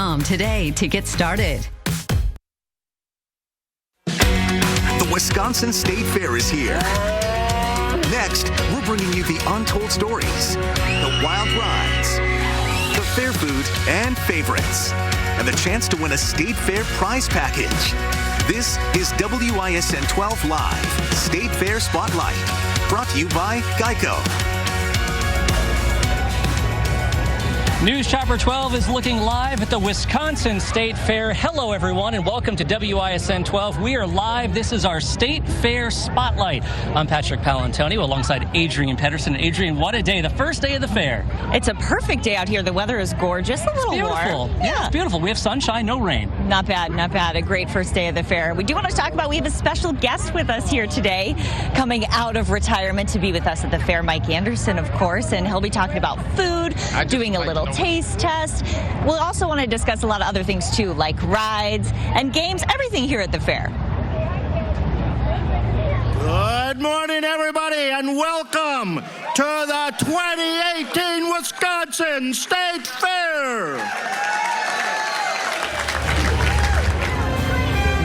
WISN.com today to get started. The Wisconsin State Fair is here. Next, we're bringing you the untold stories, the wild rides, the fair food and favorites, and the chance to win a State Fair prize package. This is WISN 12 Live, State Fair Spotlight, brought to you by Geico. News Chopper 12 is looking live at the Wisconsin State Fair. Hello, everyone, and welcome to WISN 12. We are live. This is our State Fair Spotlight. I'm Patrick Palantonio alongside Adrian Pedersen. Adrian, what a day. The first day of the fair. It's a perfect day out here. The weather is gorgeous. A little warm. Yeah, it's beautiful. We have sunshine, no rain. Not bad, not bad. A great first day of the fair. We do want to talk about, we have a special guest with us here today, coming out of retirement to be with us at the fair, Mike Anderson, of course, and he'll be talking about food, doing a little taste test. We'll also want to discuss a lot of other things too, like rides and games, everything here at the fair. Good morning, everybody, and welcome to the 2018 Wisconsin State Fair.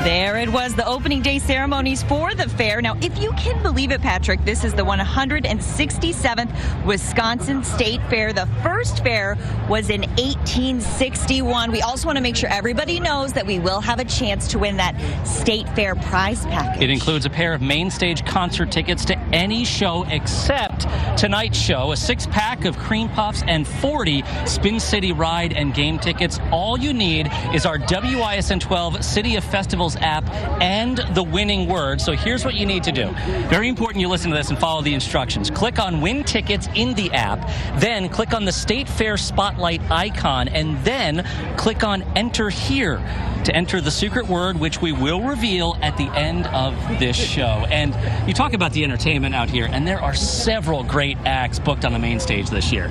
There it was, the opening day ceremonies for the fair. Now, if you can believe it, Patrick, this is the 167th Wisconsin State Fair. The first fair was in 1861. We also want to make sure everybody knows that we will have a chance to win that State Fair prize package. It includes a pair of main stage concert tickets to any show except tonight's show, a 6-pack of cream puffs, and 40 Spin City ride and game tickets. All you need is our WISN 12 City of Festivals app and the winning word. So here's what you need to do. Very important you listen to this and follow the instructions. Click on Win Tickets in the app, then click on the State Fair Spotlight icon, and then click on Enter Here to enter the secret word, which we will reveal at the end of this show. And you talk about the entertainment out here, and there are several great acts booked on the main stage this year.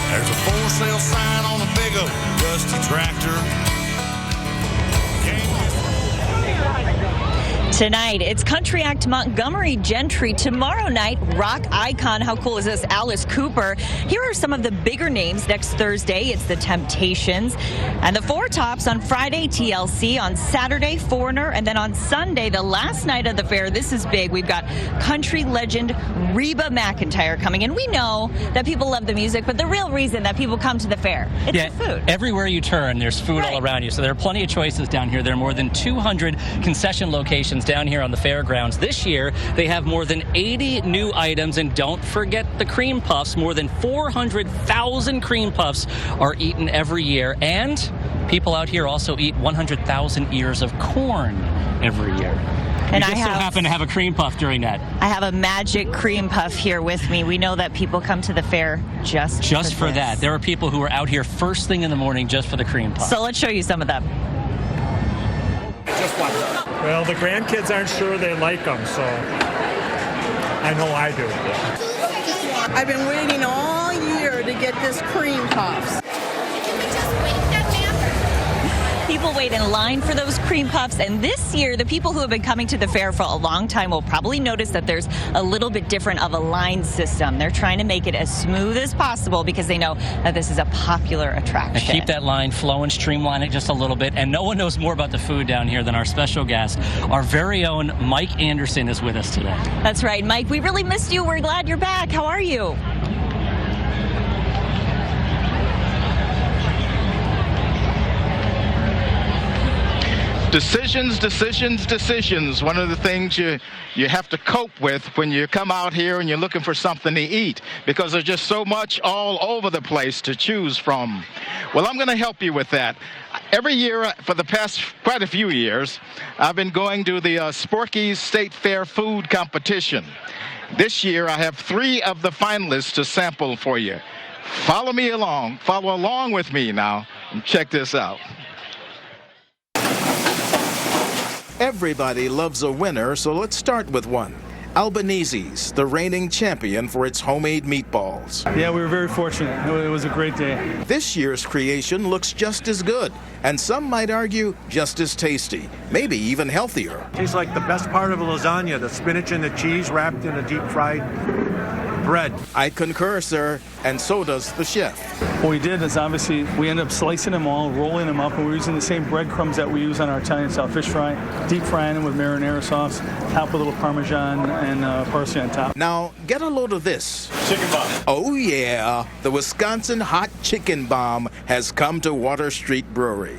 There's a for sale sign on a big old rusty tractor. Tonight, it's country act Montgomery Gentry. Tomorrow night, rock icon, how cool is this, Alice Cooper. Here are some of the bigger names. Next Thursday, it's the Temptations. And the Four Tops on Friday, TLC. On Saturday, Foreigner. And then on Sunday, the last night of the fair, this is big. We've got country legend Reba McEntire coming in. We know that people love the music, but the real reason that people come to the fair, it's the food. Everywhere you turn, there's food all around you. So there are plenty of choices down here. There are more than 200 concession locations down here on the fairgrounds. This year, they have more than 80 new items, and don't forget the cream puffs. More than 400,000 cream puffs are eaten every year, and people out here also eat 100,000 ears of corn every year. And I so happen to have a cream puff during that. I have a magic cream puff here with me. We know that people come to the fair just for that. There are people who are out here first thing in the morning just for the cream puff. So let's show you some of them. Well, the grandkids aren't sure they like them, so I know I do. I've been waiting all year to get this cream puffs. People wait in line for those cream puffs, and this year, the people who have been coming to the fair for a long time will probably notice that there's a little bit different of a line system. They're trying to make it as smooth as possible because they know that this is a popular attraction. And keep that line flowing, streamline it just a little bit, and no one knows more about the food down here than our special guest. Our very own Mike Anderson is with us today. That's right, Mike. We really missed you. We're glad you're back. How are you? Decisions. One of the things you have to cope with when you come out here and you're looking for something to eat, because there's just so much all over the place to choose from. Well, I'm going to help you with that. Every year for the past quite a few years, I've been going to the Sporky's State Fair food competition. This year, I have 3 of the finalists to sample for you. Follow along with me now, and check this out. Everybody loves a winner, so let's start with one. Albanese's, the reigning champion for its homemade meatballs. Yeah, we were very fortunate. It was a great day. This year's creation looks just as good, and some might argue just as tasty, maybe even healthier. Tastes like the best part of a lasagna, the spinach and the cheese wrapped in a deep-fried bread. I concur, sir, and so does the chef. What we did is obviously we ended up slicing them all, rolling them up, and we're using the same breadcrumbs that we use on our Italian-style fish fry, deep frying them with marinara sauce, top with a little Parmesan and parsley on top. Now, get a load of this. Chicken bomb. Oh, yeah. The Wisconsin Hot Chicken Bomb has come to Water Street Brewery.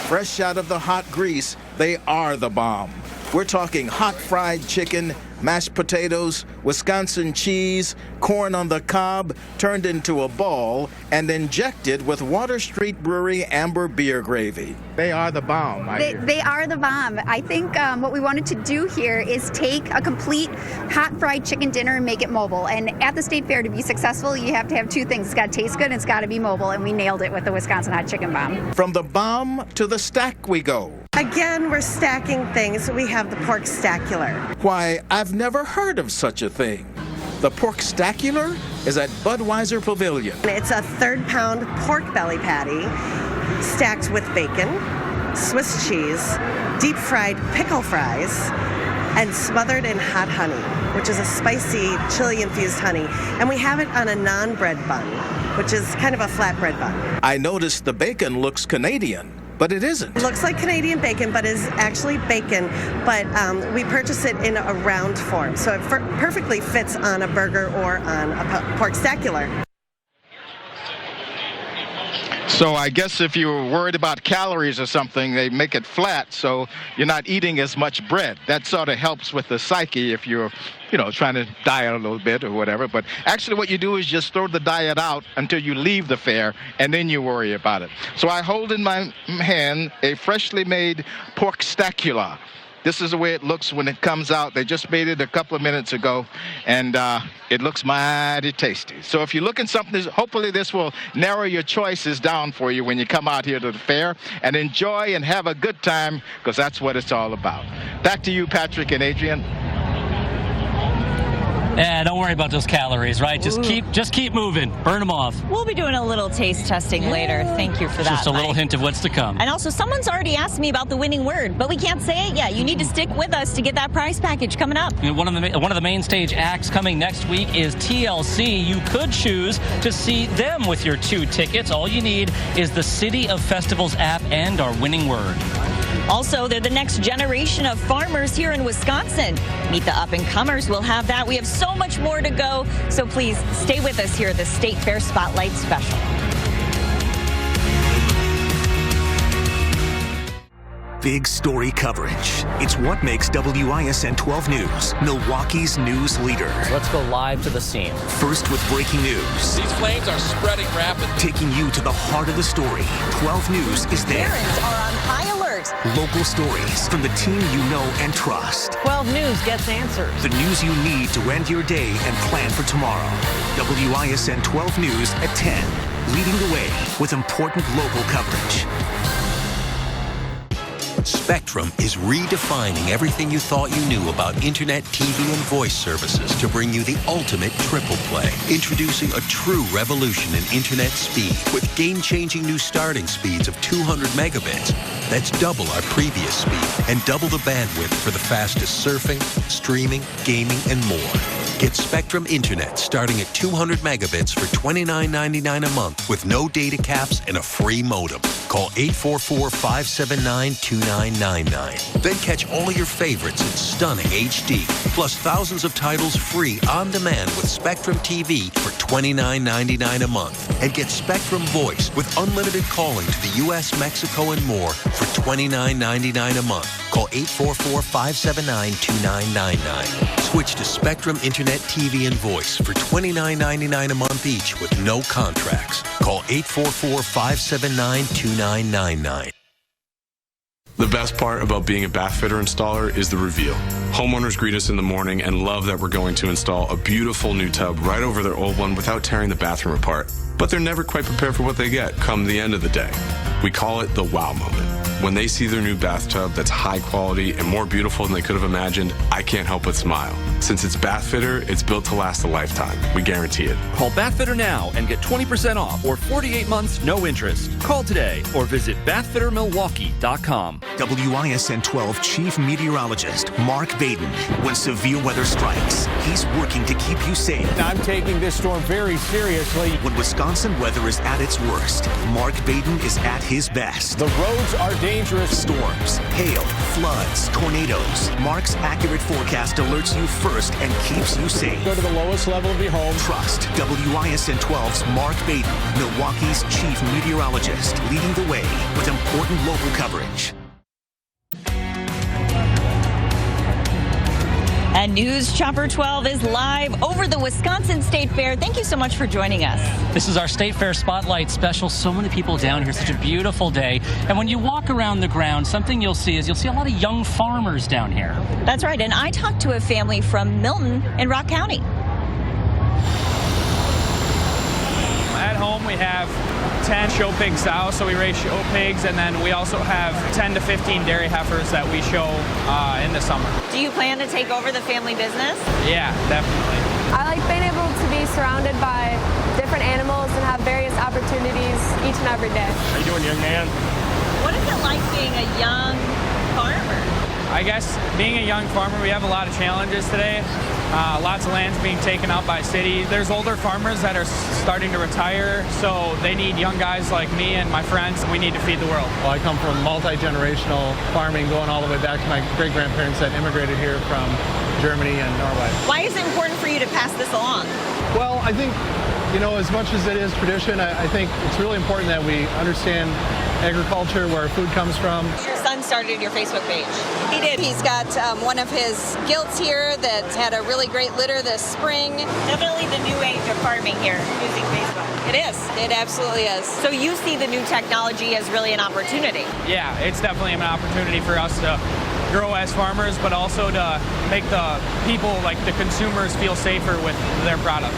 Fresh out of the hot grease, they are the bomb. We're talking hot fried chicken, mashed potatoes, Wisconsin cheese, corn on the cob, turned into a ball, and injected with Water Street Brewery amber beer gravy. They are the bomb. They are the bomb. I think what we wanted to do here is take a complete hot fried chicken dinner and make it mobile. And at the State Fair, to be successful, you have to have two things. It's got to taste good and it's got to be mobile. And we nailed it with the Wisconsin Hot Chicken Bomb. From the bomb to the stack we go. Again, we're stacking things. We have the pork stacular. Why, I've never heard of such a thing. The pork stacular is at Budweiser Pavilion. It's a third-pound pork belly patty stacked with bacon, Swiss cheese, deep-fried pickle fries, and smothered in hot honey, which is a spicy chili-infused honey. And we have it on a non-bread bun, which is kind of a flatbread bun. I noticed the bacon looks Canadian, but it isn't. It looks like Canadian bacon, but is actually bacon, but we purchase it in a round form, so it perfectly fits on a burger or on a pork stacular. So I guess if you were worried about calories or something, they make it flat, so you're not eating as much bread. That sort of helps with the psyche if you're, trying to diet a little bit or whatever. But actually what you do is just throw the diet out until you leave the fair, and then you worry about it. So I hold in my hand a freshly made pork stacula. This is the way it looks when it comes out. They just made it a couple of minutes ago, and it looks mighty tasty. So if you're looking something, hopefully this will narrow your choices down for you when you come out here to the fair, and enjoy and have a good time, because that's what it's all about. Back to you, Patrick and Adrian. Yeah, don't worry about those calories, right? Just keep moving. Burn them off. We'll be doing a little taste testing later. Thank you for that. Just a little hint of what's to come. And also, someone's already asked me about the winning word, but we can't say it yet. You need to stick with us to get that prize package coming up. And one of the main stage acts coming next week is TLC. You could choose to see them with your 2 tickets. All you need is the City of Festivals app and our winning word. Also, they're the next generation of farmers here in Wisconsin. Meet the up-and-comers. We'll have that. We have so much more to go, so please stay with us here at the State Fair Spotlight Special. Big story coverage. It's what makes WISN 12 News Milwaukee's news leader. Let's go live to the scene. First with breaking news. These flames are spreading rapidly. Taking you to the heart of the story. 12 News is there. Parents are on high alert. Local stories from the team you know and trust. 12 News gets answers. The news you need to end your day and plan for tomorrow. WISN 12 News at 10. Leading the way with important local coverage. Spectrum is redefining everything you thought you knew about internet, TV, and voice services to bring you the ultimate triple play. Introducing a true revolution in internet speed with game-changing new starting speeds of 200 megabits. That's double our previous speed and double the bandwidth for the fastest surfing, streaming, gaming, and more. Get Spectrum Internet starting at 200 megabits for $29.99 a month with no data caps and a free modem. Call 844-579-2999. Then catch all your favorites in stunning HD, plus thousands of titles free on demand with Spectrum TV for $29.99 a month. And get Spectrum Voice with unlimited calling to the U.S., Mexico, and more for $29.99 a month. Call 844-579-2999. Switch to Spectrum Internet TV and Voice for $29.99 a month each with no contracts. Call 844-579-2999. The best part about being a bath fitter installer is the reveal. Homeowners greet us in the morning and love that we're going to install a beautiful new tub right over their old one without tearing the bathroom apart. But they're never quite prepared for what they get come the end of the day. We call it the wow moment. When they see their new bathtub that's high quality and more beautiful than they could have imagined, I can't help but smile. Since it's Bathfitter, it's built to last a lifetime. We guarantee it. Call Bathfitter now and get 20% off or 48 months no interest. Call today or visit bathfittermilwaukee.com. WISN 12 Chief Meteorologist Mark Baden. When severe weather strikes, he's working to keep you safe. I'm taking this storm very seriously. When Wisconsin weather is at its worst, Mark Baden is at his best. The roads are dangerous. Storms, hail, floods, tornadoes. Mark's accurate forecast alerts you first and keeps you safe. Go to the lowest level of your home. Trust WISN 12's Mark Baden, Milwaukee's chief meteorologist, leading the way with important local coverage. And News Chopper 12 is live over the Wisconsin State Fair. Thank you so much for joining us. This is our State Fair Spotlight special. So many people down here, such a beautiful day. And when you walk around the ground, something you'll see a lot of young farmers down here. That's right. And I talked to a family from Milton in Rock County. At home, we have 10 show pig sows, so we raise show pigs, and then we also have 10 to 15 dairy heifers that we show in the summer. Do you plan to take over the family business? Yeah, definitely. I like being able to be surrounded by different animals and have various opportunities each and every day. How you doing, young man? What is it like being a young farmer? I guess being a young farmer, we have a lot of challenges today. Lots of land's being taken out by cities. There's older farmers that are starting to retire, so they need young guys like me and my friends. We need to feed the world. Well, I come from multi-generational farming, going all the way back to my great-grandparents that immigrated here from Germany and Norway. Why is it important for you to pass this along? Well, I think, as much as it is tradition, I think it's really important that we understand agriculture, where food comes from. Your son started your Facebook page. He did. He's got one of his gilts here that had a really great litter this spring. Definitely the new age of farming here, using Facebook. It is. It absolutely is. So you see the new technology as really an opportunity? Yeah, it's definitely an opportunity for us to grow as farmers, but also to make the people, like the consumers, feel safer with their product.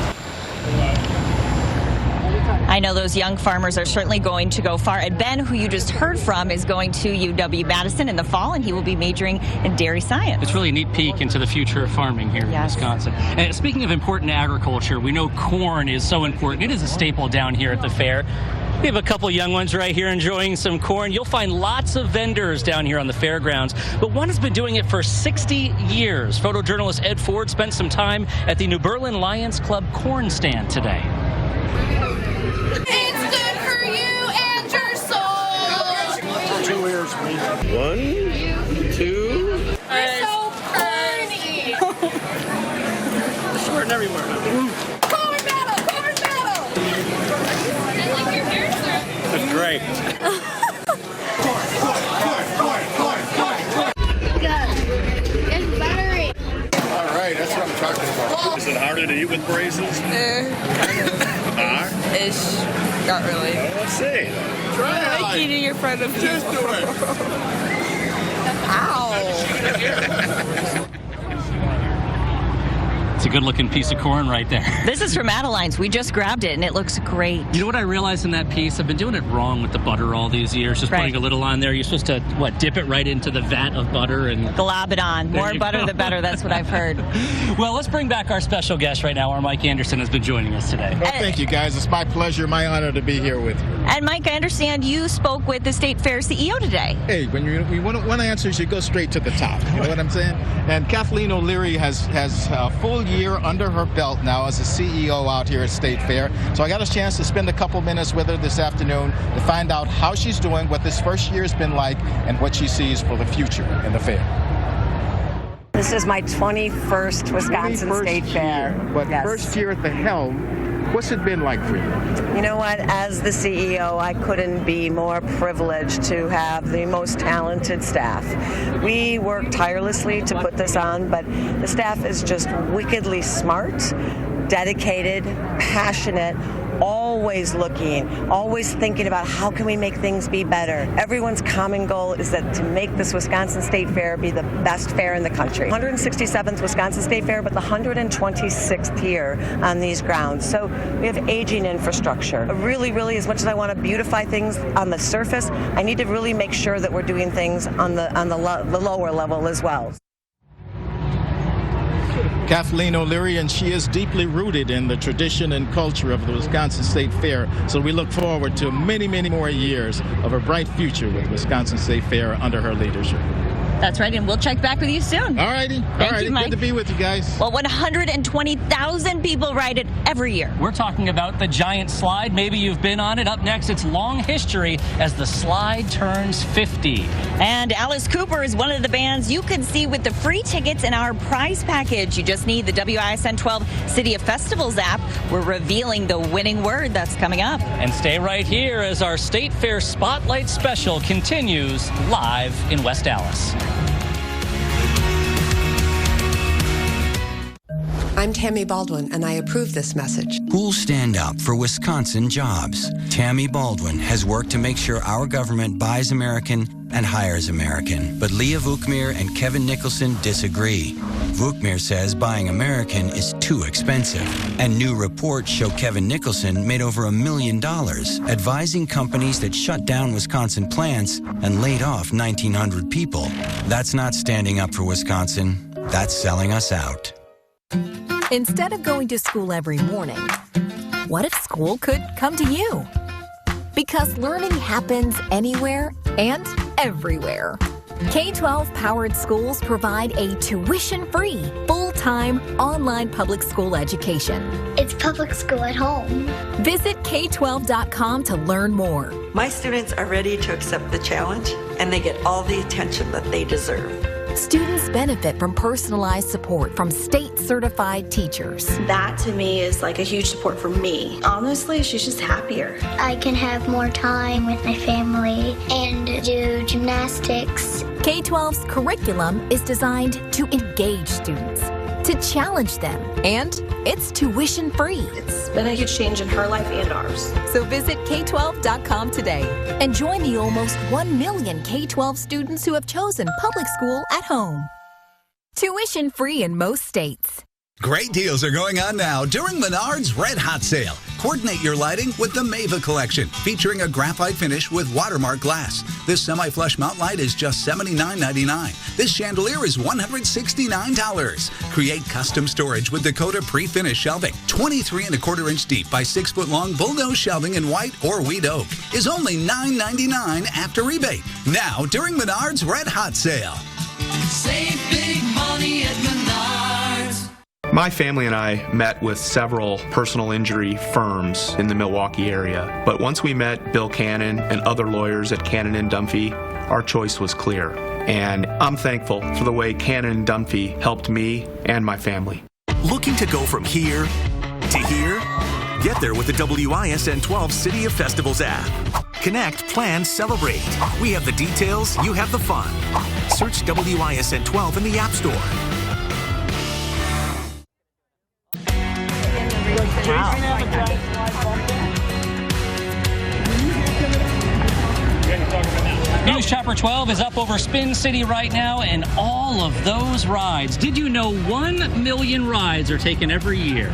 I know those young farmers are certainly going to go far. And Ben, who you just heard from, is going to UW-Madison in the fall, and he will be majoring in dairy science. It's really a neat peek into the future of farming here in Wisconsin. And speaking of important agriculture, we know corn is so important. It is a staple down here at the fair. We have a couple young ones right here enjoying some corn. You'll find lots of vendors down here on the fairgrounds, but one has been doing it for 60 years. Photojournalist Ed Ford spent some time at the New Berlin Lions Club corn stand today. It's good for you and your soul. 2 ears, please. 1, 2. You're so pretty. Short and everywhere. Corn battle! Corn battle! I like your hair, sir. That's great. Good. It's buttery. All right, that's what I'm talking about. Is it harder to eat with braces? Ish. Not really. Let's see. I like eating in front of Just do it. Ow. It's a good-looking piece of corn right there. This is from Adeline's. We just grabbed it, and it looks great. You know what I realized in that piece? I've been doing it wrong with the butter all these years, just putting a little on there. You're supposed to, dip it right into the vat of butter and glob it on. More butter, the better. That's what I've heard. Well, let's bring back our special guest right now. Our Mike Anderson has been joining us today. Well, thank you, guys. It's my pleasure, my honor to be here with you. And, Mike, I understand you spoke with the State Fair CEO today. Hey, when you want answers, you go straight to the top. You know what I'm saying? And Kathleen O'Leary has a full year under her belt now as a CEO out here at State Fair. So I got a chance to spend a couple minutes with her this afternoon to find out how she's doing, what this first year has been like, and what she sees for the future in the fair. This is my 21st Wisconsin State Fair. But first year at the helm, what's it been like for you? You know what? As the CEO, I couldn't be more privileged to have the most talented staff. We work tirelessly to put this on, but the staff is just wickedly smart, dedicated, passionate, always looking, always thinking about how can we make things be better. Everyone's common goal is that to make this Wisconsin State Fair be the best fair in the country. 167th Wisconsin State Fair, but the 126th here on these grounds. So we have aging infrastructure. Really, as much as I want to beautify things on the surface, I need to really make sure that we're doing things on the lower level as well. Kathleen O'Leary, and she is deeply rooted in the tradition and culture of the Wisconsin State Fair. So we look forward to many, many more years of a bright future with Wisconsin State Fair under her leadership. That's right, and we'll check back with you soon. All righty. Thank you, Mike. Good to be with you guys. Well, 120,000 people ride it every year. We're talking about the giant slide. Maybe you've been on it. Up next, its long history as the slide turns 50. And Alice Cooper is one of the bands you can see with the free tickets in our prize package. You just need the WISN 12 City of Festivals app. We're revealing the winning word that's coming up. And stay right here as our State Fair Spotlight Special continues live in West Dallas. I'm Tammy Baldwin, and I approve this message. Who'll stand up for Wisconsin jobs? Tammy Baldwin has worked to make sure our government buys American and hires American. But Leah Vukmir and Kevin Nicholson disagree. Vukmir says buying American is too expensive. And new reports show Kevin Nicholson made over $1 million advising companies that shut down Wisconsin plants and laid off 1,900 people. That's not standing up for Wisconsin. That's selling us out. Instead of going to school every morning, what if school could come to you? Because learning happens anywhere and everywhere. K-12 powered schools provide a tuition-free, full-time, online public school education. It's public school at home. Visit K12.com to learn more. My students are ready to accept the challenge, and they get all the attention that they deserve. Students benefit from personalized support from state-certified teachers. That, to me, is like a huge support for me. Honestly, she's just happier. I can have more time with my family and do gymnastics. K-12's curriculum is designed to engage students, to challenge them, and it's tuition-free. It's been a huge change in her life and ours. So visit K12.com today and join the almost 1 million K-12 students who have chosen public school at home. Tuition-free in most states. Great deals are going on now during Menards Red Hot Sale. Coordinate your lighting with the Mava Collection, featuring a graphite finish with watermark glass. This semi-flush mount light is just $79.99. This chandelier is $169. Create custom storage with Dakota pre-finished shelving. 23 1/4 inch deep by 6 foot long bullnose shelving in white or wheat oak is only $9.99 after rebate. Now during Menards Red Hot Sale. Save big money at Menards. My family and I met with several personal injury firms in the Milwaukee area, but once we met Bill Cannon and other lawyers at Cannon and Dunphy, our choice was clear. And I'm thankful for the way Cannon and Dunphy helped me and my family. Looking to go from here to here? Get there with the WISN 12 City of Festivals app. Connect, plan, celebrate. We have the details, you have the fun. Search WISN 12 in the App Store. News Chopper 12 is up over Spin City right now, and all of those rides. Did you know 1 million rides are taken every year?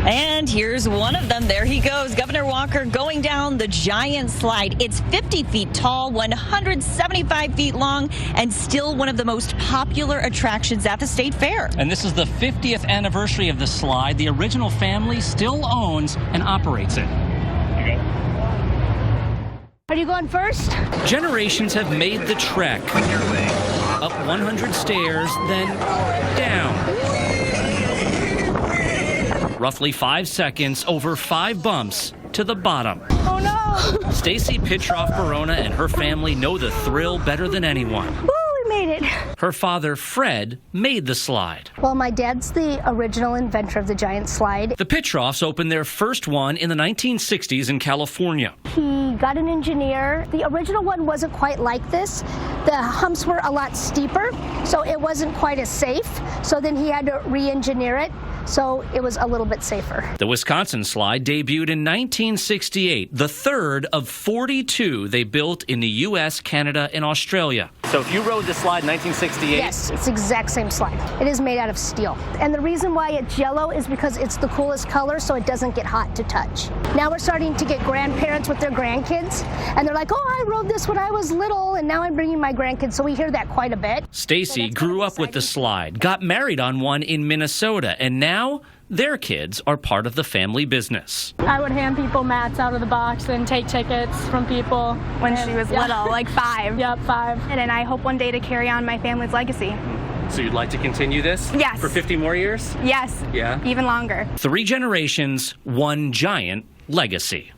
And here's one of them. There he goes. Governor Walker going down the giant slide. It's 50 feet tall, 175 feet long, and still one of the most popular attractions at the State Fair. And this is the 50th anniversary of the slide. The original family still owns and operates it. Are you going first? Generations have made the trek. Up 100 stairs, then down. Roughly 5 seconds, over 5 bumps to the bottom. Oh no! Stacy Pitroff-Barona and her family know the thrill better than anyone. Woo, we made it. Her father, Fred, made the slide. Well, my dad's the original inventor of the giant slide. The Pitroffs opened their first one in the 1960s in California. He got an engineer. The original one wasn't quite like this. The humps were a lot steeper, so it wasn't quite as safe. So then he had to re-engineer it so it was a little bit safer. The Wisconsin slide debuted in 1968, the third of 42 they built in the U.S., Canada, and Australia. So if you rode this slide in 1968? Yes, it's the exact same slide. It is made out of steel. And the reason why it's yellow is because it's the coolest color, so it doesn't get hot to touch. Now we're starting to get grandparents with their grandkids, and they're like, oh, I rode this when I was little, and now I'm bringing my grandkids, so we hear that quite a bit. Stacy grew up with the slide, got married on one in Minnesota, and now their kids are part of the family business. I would hand people mats out of the box and take tickets from people. When she was little, like 5. Yep, 5. And then I hope one day to carry on my family's legacy. So you'd like to continue this? Yes. For 50 more years? Yes. Yeah. Even longer. 3 generations, 1 giant legacy.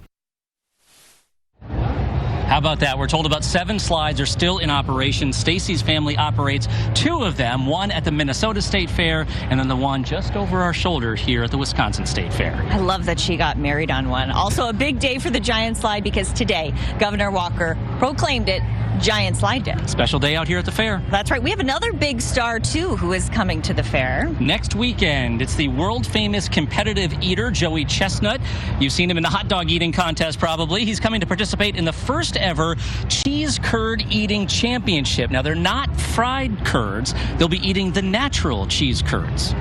How about that? We're told about 7 slides are still in operation. Stacy's family operates 2 of them, one at the Minnesota State Fair and then the one just over our shoulder here at the Wisconsin State Fair. I love that she got married on one. Also a big day for the Giant Slide because today Governor Walker proclaimed it Giant Slide Day. Special day out here at the fair. That's right. We have another big star, too, who is coming to the fair. Next weekend, it's the world-famous competitive eater, Joey Chestnut. You've seen him in the hot dog eating contest, probably. He's coming to participate in the first ever cheese curd eating championship. Now, they're not fried curds. They'll be eating the natural cheese curds.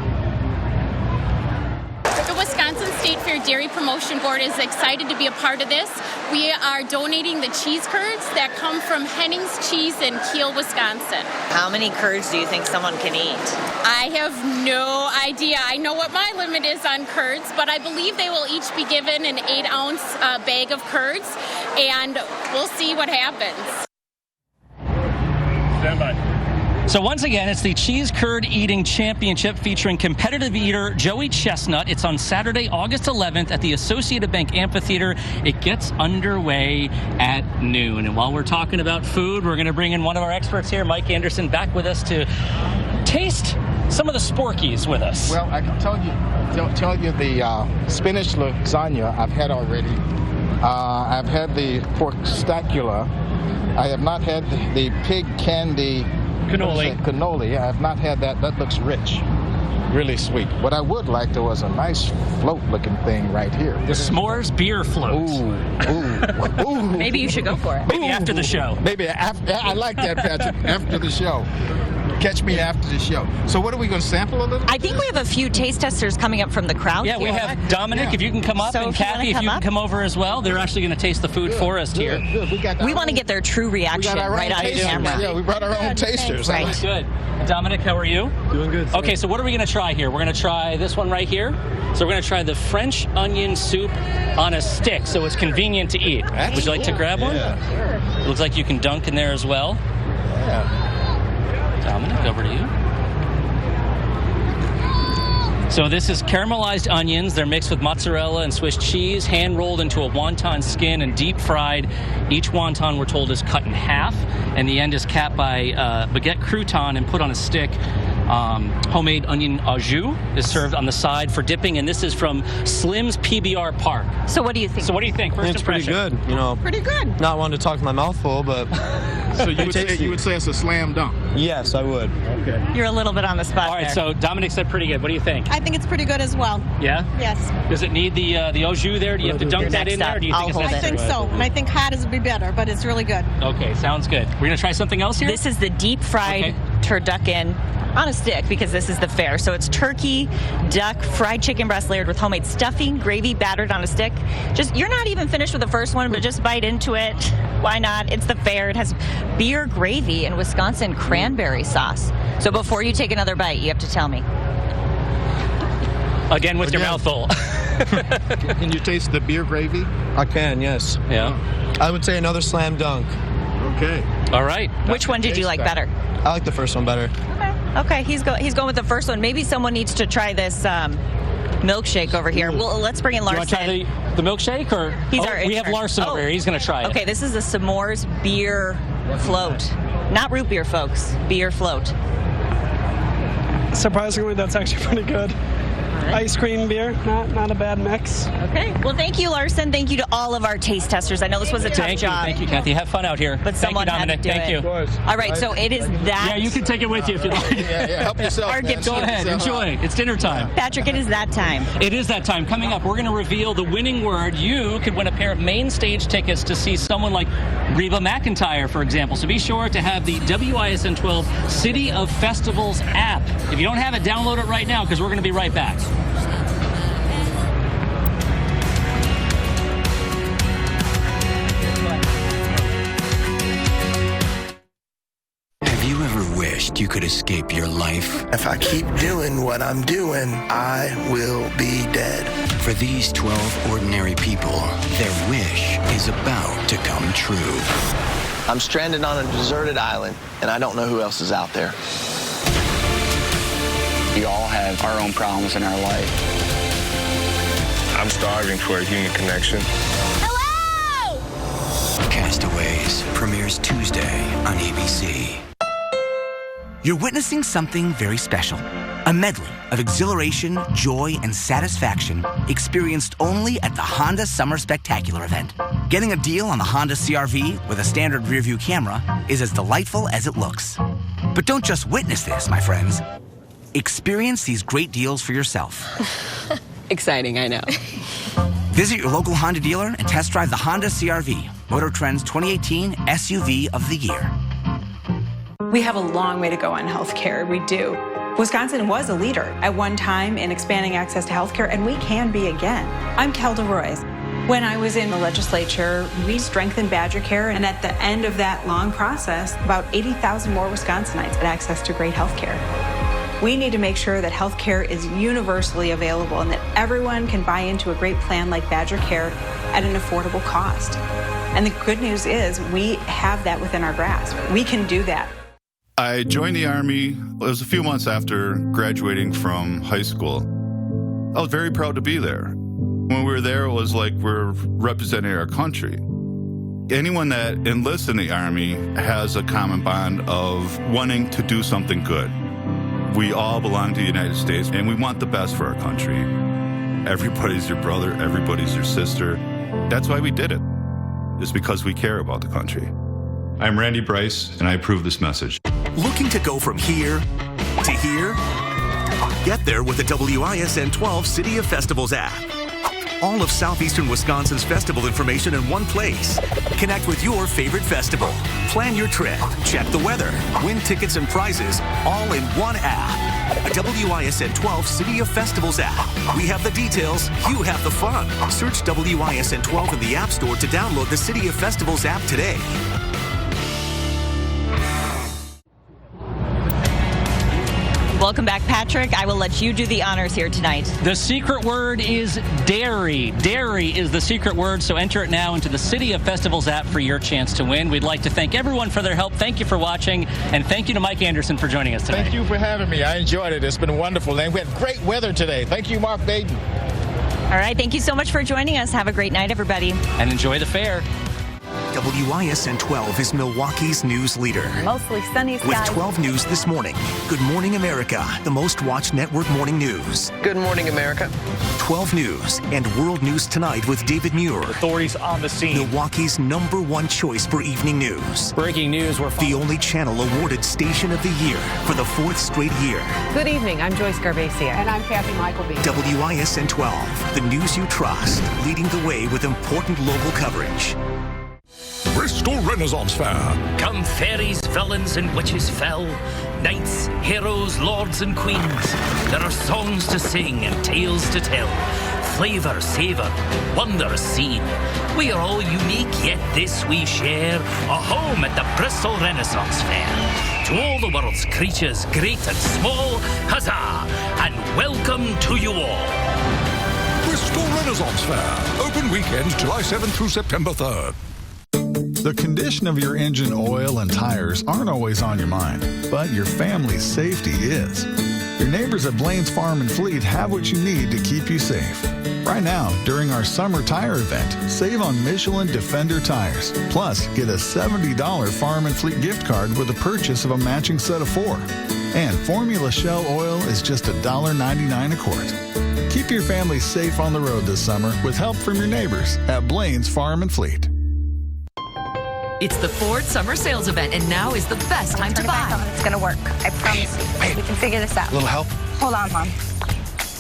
The Wisconsin State Fair Dairy Promotion Board is excited to be a part of this. We are donating the cheese curds that come from Henning's Cheese in Kiel, Wisconsin. How many curds do you think someone can eat? I have no idea. I know what my limit is on curds, but I believe they will each be given an 8-ounce bag of curds, and we'll see what happens. Stand by. So once again, it's the Cheese Curd Eating Championship featuring competitive eater Joey Chestnut. It's on Saturday, August 11th at the Associated Bank Amphitheater. It gets underway at noon. And while we're talking about food, we're going to bring in one of our experts here, Mike Anderson, back with us to taste some of the sporkies with us. Well, I can tell you the spinach lasagna I've had already. I've had the pork stacula. I have not had the pig candy cannoli. I have not had that. That looks rich. Really sweet. What I would like, though, is a nice float-looking thing right here. The s'mores beer float. Ooh. Maybe you should go for it. Maybe after the show. Maybe after. I like that, Patrick. After the show. Catch me after the show. So what are we going to sample a little bit? I think we have a few taste testers coming up from the crowd. Yeah, we have Dominic, if you can come up, and Kathy, if you can come over as well. They're actually going to taste the food for us here. We want to get their true reaction right on camera. Yeah, we brought our own tasters. Right. Good. Dominic, how are you? Doing good. Okay, so what are we going to try here? We're going to try this one right here. So we're going to try the French onion soup on a stick, so it's convenient to eat. Would you like to grab one? Yeah. Sure. It looks like you can dunk in there as well. Yeah. Dominic, over to you. So this is caramelized onions. They're mixed with mozzarella and Swiss cheese, hand-rolled into a wonton skin and deep-fried. Each wonton, we're told, is cut in half, and the end is capped by baguette crouton and put on a stick. Homemade onion au jus is served on the side for dipping, and this is from Slim's PBR Park. So what do you think? First it's pretty good. You know, pretty good. Not one to talk my mouth full, but so you would say it's a slam dunk? Yes, I would. Okay. You're a little bit on the spot. All right, there. so Dominic said pretty good. What do you think? I think it's pretty good as well. Yeah? Yes. Does it need the au jus there? Do you have to dunk that in there? Or do you think it's I think so, and I think hot is be better, but it's really good. Okay, sounds good. We're going to try something else here? This is the deep-fried turducken on a stick because this is the fair. So it's turkey, duck, fried chicken breast layered with homemade stuffing, gravy battered on a stick. You're not even finished with the first one, but just bite into it. Why not? It's the fair. It has beer gravy and Wisconsin cranberry sauce. So before you take another bite, you have to tell me. Again with your mouth full. Can you taste the beer gravy? I can, yes. Yeah. I would say another slam dunk. Okay. All right. Which one did you like better? I like the first one better. Okay, he's going with the first one. Maybe someone needs to try this milkshake over here. Well, let's bring in Larson. You want to try the milkshake? Or we have Larson over here. He's going to try it. Okay, this is the s'mores beer float. Not root beer, folks. Beer float. Surprisingly, that's actually pretty good. Ice cream, beer, not a bad mix. Okay. Well, thank you, Larson. Thank you to all of our taste testers. I know this was a tough job. Thank you, Kathy. Have fun out here. But someone Thank you, Dominic. had to do it. All right, so it is that. Yeah, you can take it with you if you like. Help yourself. Go ahead. Enjoy. It's dinner time. Patrick, it is that time. It is that time. Coming up, we're going to reveal the winning word. You could win a pair of main stage tickets to see someone like Reba McEntire, for example. So be sure to have the WISN 12 City of Festivals app. If you don't have it, download it right now because we're going to be right back. Have you ever wished you could escape your life? If I keep doing what I'm doing, I will be dead. For these 12 ordinary people, their wish is about to come true. I'm stranded on a deserted island, and I don't know who else is out there. We all have our own problems in our life. I'm starving for a human connection. Hello! Castaways premieres Tuesday on ABC. You're witnessing something very special. A medley of exhilaration, joy, and satisfaction experienced only at the Honda Summer Spectacular event. Getting a deal on the Honda CR-V with a standard rearview camera is as delightful as it looks. But don't just witness this, my friends. Experience these great deals for yourself. Exciting, I know. Visit your local Honda dealer and test drive the Honda CR-V, Motor Trend's 2018 SUV of the year. We have a long way to go on healthcare. We do. Wisconsin was a leader at one time in expanding access to healthcare, and we can be again. I'm Kelda Royce. When I was in the legislature, we strengthened Badger Care, and at the end of that long process, about 80,000 more Wisconsinites had access to great healthcare. We need to make sure that healthcare is universally available and that everyone can buy into a great plan like Badger Care at an affordable cost. And the good news is we have that within our grasp. We can do that. I joined the Army. It was a few months after graduating from high school. I was very proud to be there. When we were there, it was like we're representing our country. Anyone that enlists in the Army has a common bond of wanting to do something good. We all belong to the United States, and we want the best for our country. Everybody's your brother. Everybody's your sister. That's why we did it. It's because we care about the country. I'm Randy Bryce, and I approve this message. Looking to go from here to here? Get there with the WISN 12 City of Festivals app. All of southeastern Wisconsin's festival information in one place. Connect with your favorite festival. Plan your trip. Check the weather. Win tickets and prizes all in one app. A WISN 12 City of Festivals app. We have the details. You have the fun. Search WISN 12 in the App Store to download the City of Festivals app today. Welcome back, Patrick. I will let you do the honors here tonight. The secret word is dairy. Dairy is the secret word, so enter it now into the City of Festivals app for your chance to win. We'd like to thank everyone for their help. Thank you for watching, and thank you to Mike Anderson for joining us today. Thank you for having me. I enjoyed it. It's been wonderful, and we had great weather today. Thank you, Mark Baden. All right, thank you so much for joining us. Have a great night, everybody. And enjoy the fair. WISN 12 is Milwaukee's news leader. Mostly sunny skies. With 12 News this morning. Good Morning America, the most watched network morning news. Good morning, America. 12 News and World News Tonight with David Muir. Authorities on the scene. Milwaukee's #1 choice for evening news. Breaking news. We're the only channel awarded Station of the Year for the 4th straight year. Good evening. I'm Joyce Garbacia. And I'm Kathy Michaelby. WISN 12, the news you trust, leading the way with important local coverage. Bristol Renaissance Fair. Come fairies, villains, and witches fell, knights, heroes, lords, and queens. There are songs to sing and tales to tell, flavour, savour, wonders seen. We are all unique, yet this we share, a home at the Bristol Renaissance Fair. To all the world's creatures, great and small, huzzah, and welcome to you all. Bristol Renaissance Fair. Open weekends July 7th through September 3rd. The condition of your engine oil and tires aren't always on your mind, but your family's safety is. Your neighbors at Blaine's Farm and Fleet have what you need to keep you safe. Right now, during our summer tire event, save on Michelin Defender tires. Plus, get a $70 Farm and Fleet gift card with the purchase of a matching set of 4. And Formula Shell oil is just $1.99 a quart. Keep your family safe on the road this summer with help from your neighbors at Blaine's Farm and Fleet. It's the Ford Summer Sales Event, and now is the best time to buy. It's going to work. I promise you. We can figure this out. A little help? Hold on, Mom.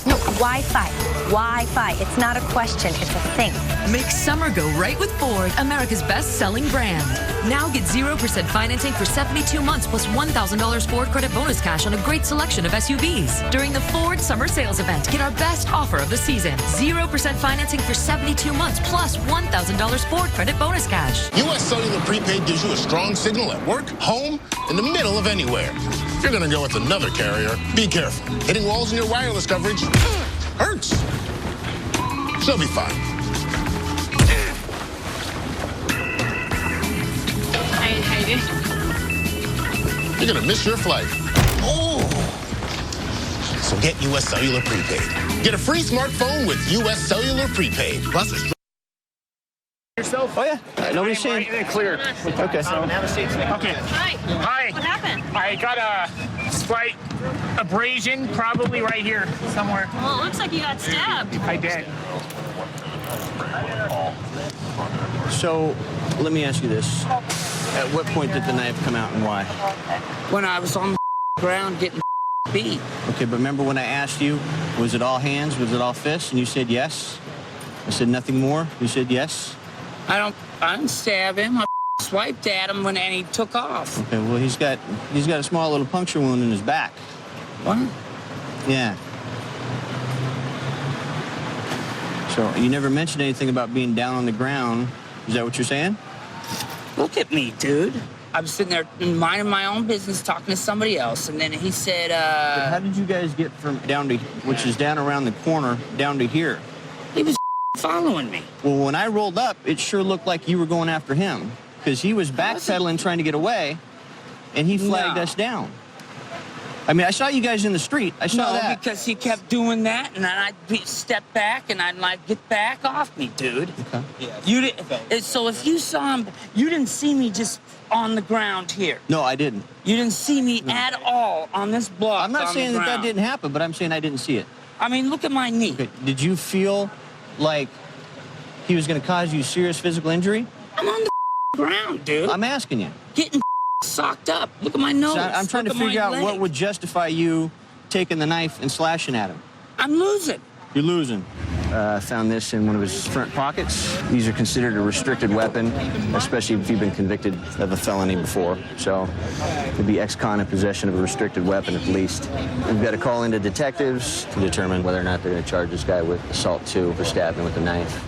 No, Wi-Fi. Wi-Fi. It's not a question. It's a thing. Make summer go right with Ford, America's best-selling brand. Now get 0% financing for 72 months plus $1,000 Ford credit bonus cash on a great selection of SUVs. During the Ford Summer Sales Event, get our best offer of the season. 0% financing for 72 months plus $1,000 Ford credit bonus cash. U.S. Cellular Prepaid gives you a strong signal at work, home, in the middle of anywhere. If you're going to go with another carrier, be careful. Hitting walls in your wireless coverage hurts. She'll be fine. You're going to miss your flight. Oh! So get U.S. Cellular Prepaid. Get a free smartphone with U.S. Cellular Prepaid. Plus a yourself? Oh, yeah. Nobody's seen. Right, clear. Okay. So, have a seat. Okay. Hi. Hi. What happened? I got a slight abrasion, probably right here somewhere. Well, it looks like you got stabbed. I did. So, let me ask you this. At what point did the knife come out and why? When I was on the ground getting beat. Okay, but remember when I asked you, was it all hands, was it all fists? And you said yes. I said nothing more. You said yes. I didn't stab him. I swiped at him and he took off. Okay, well, he's got a small little puncture wound in his back. What? Yeah. So you never mentioned anything about being down on the ground. Is that what you're saying? Look at me, dude. I was sitting there minding my own business, talking to somebody else, and then he said, But how did you guys get from down to, which is down around the corner, down to here? He was following me. Well, when I rolled up, it sure looked like you were going after him, because he was backpedaling trying to get away, and he flagged us down. I mean, I saw you guys in the street. I saw that. No, because he kept doing that, and then I'd step back, and I'd like, get back off me, dude. Okay. Yeah. You didn't. So if you saw him, you didn't see me just on the ground here. No, I didn't. You didn't see me at all on this block. I'm not saying that didn't happen, but I'm saying I didn't see it. I mean, look at my knee. Okay. Did you feel like he was going to cause you serious physical injury? I'm on the ground, dude. I'm asking you. Getting socked up. Look at my nose. So I'm trying to figure out what would justify you taking the knife and slashing at him. I'm losing. You're losing. Found this in one of his front pockets. These are considered a restricted weapon, especially if you've been convicted of a felony before. So it'd be ex-con in possession of a restricted weapon at least. We've got to call into detectives to determine whether or not they're going to charge this guy with assault 2 for stabbing with a knife.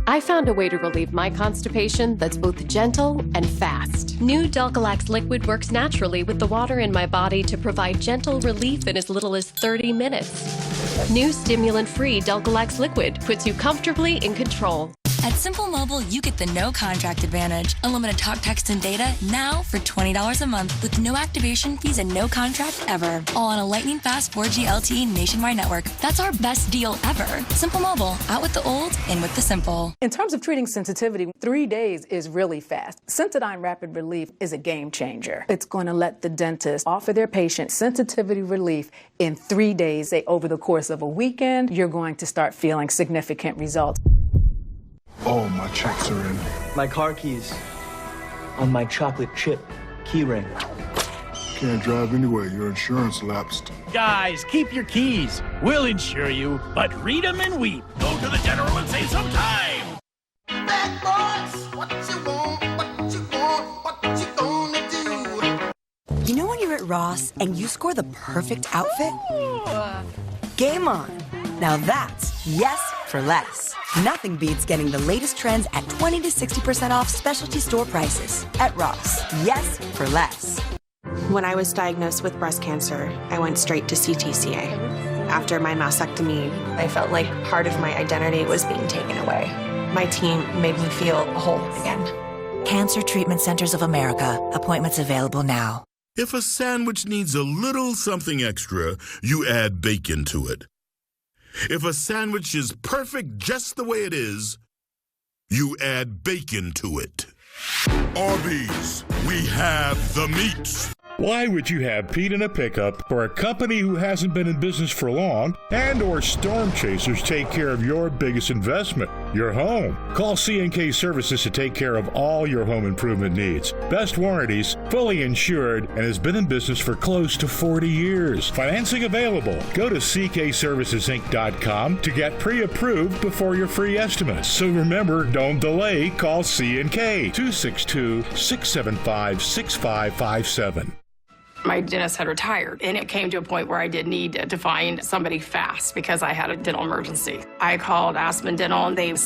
I found a way to relieve my constipation that's both gentle and fast. New Delcolax liquid works naturally with the water in my body to provide gentle relief in as little as 30 minutes. New stimulant-free Delcolax liquid puts you comfortably in control. At Simple Mobile, you get the no contract advantage. Unlimited talk, text, and data now for $20 a month with no activation fees and no contract ever. All on a lightning fast 4G LTE nationwide network. That's our best deal ever. Simple Mobile, out with the old, in with the simple. In terms of treating sensitivity, 3 days is really fast. Sensodyne Rapid Relief is a game changer. It's going to let the dentist offer their patient sensitivity relief in 3 days. Over the course of a weekend, you're going to start feeling significant results. Oh, my checks are in. My car keys on my chocolate chip key ring. Can't drive anyway. Your insurance lapsed. Guys, keep your keys. We'll insure you, but read them and weep. Go to the general and save some time. Bad boys, what you want, what you want, what you gonna do? You know when you're at Ross and you score the perfect outfit? Game on. Now that's yes for less. Nothing beats getting the latest trends at 20 to 60% off specialty store prices. At Ross, yes for less. When I was diagnosed with breast cancer, I went straight to CTCA. After my mastectomy, I felt like part of my identity was being taken away. My team made me feel whole again. Cancer Treatment Centers of America. Appointments available now. If a sandwich needs a little something extra, you add bacon to it. If a sandwich is perfect just the way it is, you add bacon to it. Arby's, we have the meats. Why would you have Pete in a pickup for a company who hasn't been in business for long and or storm chasers take care of your biggest investment, your home? Call C&K Services to take care of all your home improvement needs. Best warranties, fully insured, and has been in business for close to 40 years. Financing available. Go to ckservicesinc.com to get pre-approved before your free estimates. So remember, don't delay. Call C&K 262-675-6557. My dentist had retired, and it came to a point where I did need to find somebody fast because I had a dental emergency. I called Aspen Dental, and they